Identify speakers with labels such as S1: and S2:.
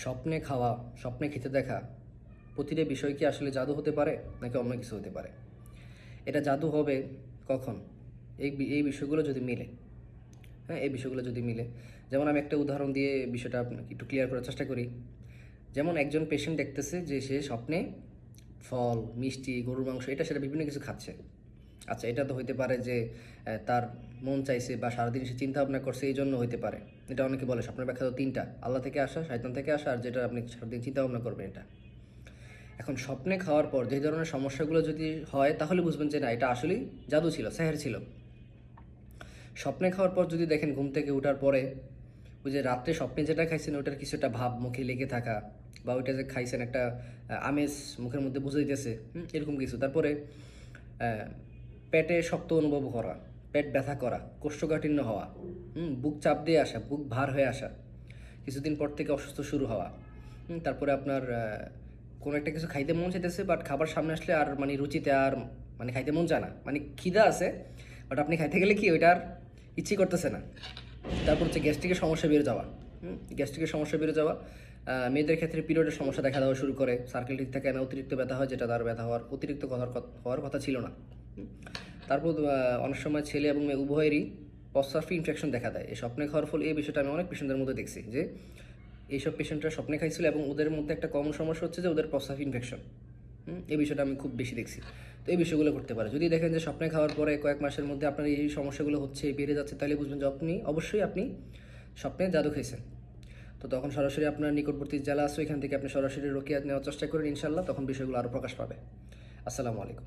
S1: স্বপ্নে খাওয়া, স্বপ্নে খেতে দেখা প্রতিটা বিষয় কি আসলে জাদু হতে পারে নাকি অন্য কিছু হতে পারে? এটা জাদু হবে কখন? এই বিষয়গুলো যদি মিলে, হ্যাঁ, এই বিষয়গুলো যদি মিলে। যেমন আমি একটা উদাহরণ দিয়ে বিষয়টা আপনাকে একটু ক্লিয়ার করার চেষ্টা করি। যেমন একজন পেশেন্ট দেখতেছে যে সে স্বপ্নে ফল, মিষ্টি, গরুর মাংস এটা সেটা বিভিন্ন কিছু খাচ্ছে। আচ্ছা, এটা তো হইতে পারে যে তার মন চাইছে বা সারাদিন সে চিন্তা ভাবনা করছে, এই জন্য হইতে পারে। এটা অনেকে বলে স্বপ্নের ব্যাখ্যা তো তিনটা: আল্লাহ থেকে আসা, শয়তান থেকে আসা, আর যেটা আপনি সারাদিন চিন্তা ভাবনা করবেন এটা। এখন স্বপ্নে খাওয়ার পর যে ধরনের সমস্যাগুলো যদি হয় তাহলে বুঝবেন যে না, এটা আসলেই জাদু ছিল, সেহের ছিল। স্বপ্নে খাওয়ার পর যদি দেখেন ঘুম থেকে ওঠার পরে ওই যে রাত্রে স্বপ্নে যেটা খাইছেন ওটার কিছু একটা ভাব মুখে লেগে থাকা, বা ওইটা যে খাইছেন একটা আমেজ মুখের মধ্যে বুঝে দিতেছে, এরকম কিছু। তারপরে পেটে শক্ত অনুভব করা, পেট ব্যথা করা, কোষ্ঠকাঠিন্য হওয়া, বুক চাপ দিয়ে আসা, বুক ভার হয়ে আসা, কিছুদিন পর থেকে অসুস্থ শুরু হওয়া। তারপরে আপনার কোনো একটা কিছু খাইতে মন চাইতেছে, বাট খাবার সামনে আসলে আর মানে রুচিতে আর মানে খাইতে মন চায় না, মানে খিদা আছে বাট আপনি খাইতে গেলে কি ওইটা আর ইচ্ছেই করতেছে না। তারপর হচ্ছে গ্যাস্ট্রিকের সমস্যা বেড়ে যাওয়া। গ্যাস্ট্রিকের সমস্যা বেড়ে যাওয়া। মেয়েদের ক্ষেত্রে পিরিয়ডের সমস্যা দেখা দেওয়া শুরু করে, সার্কেল ঠিক থাকে না, অতিরিক্ত ব্যথা হয়, যেটা তার ব্যথা হওয়ার অতিরিক্ত হওয়ার কথা ছিল না। তারপর অনেক সময় ছেলে এবং মেয়ে উভয়েরই প্রস্রাবে ইনফেকশন দেখা দেয় এই স্বপ্নে খাওয়ার ফলে। এই বিষয়টা আমি অনেক পেশেন্টদের মধ্যে দেখছি যে এইসব পেশেন্টরা স্বপ্নে খাইছিল এবং ওদের মধ্যে একটা কমন সমস্যা হচ্ছে যে ওদের প্রস্রাবে ইনফেকশন। এই বিষয়টা আমি খুব বেশি দেখছি। তো এই বিষয়গুলো করতে পারে। যদি দেখেন যে স্বপ্নে খাওয়ার পরে কয়েক মাসের মধ্যে আপনার এই সমস্যাগুলো হচ্ছে, বেড়ে যাচ্ছে, তাহলে বুঝবেন যে অবশ্যই আপনি স্বপ্নে জাদু খেয়েছেন। তো তখন সরাসরি আপনার নিকটবর্তী জেলা আছে, এখান থেকে আপনি সরাসরি রোকিয়া নেওয়ার চেষ্টা করেন, ইনশাল্লাহ তখন বিষয়গুলো আরও প্রকাশ পাবে। আসসালামু আলাইকুম।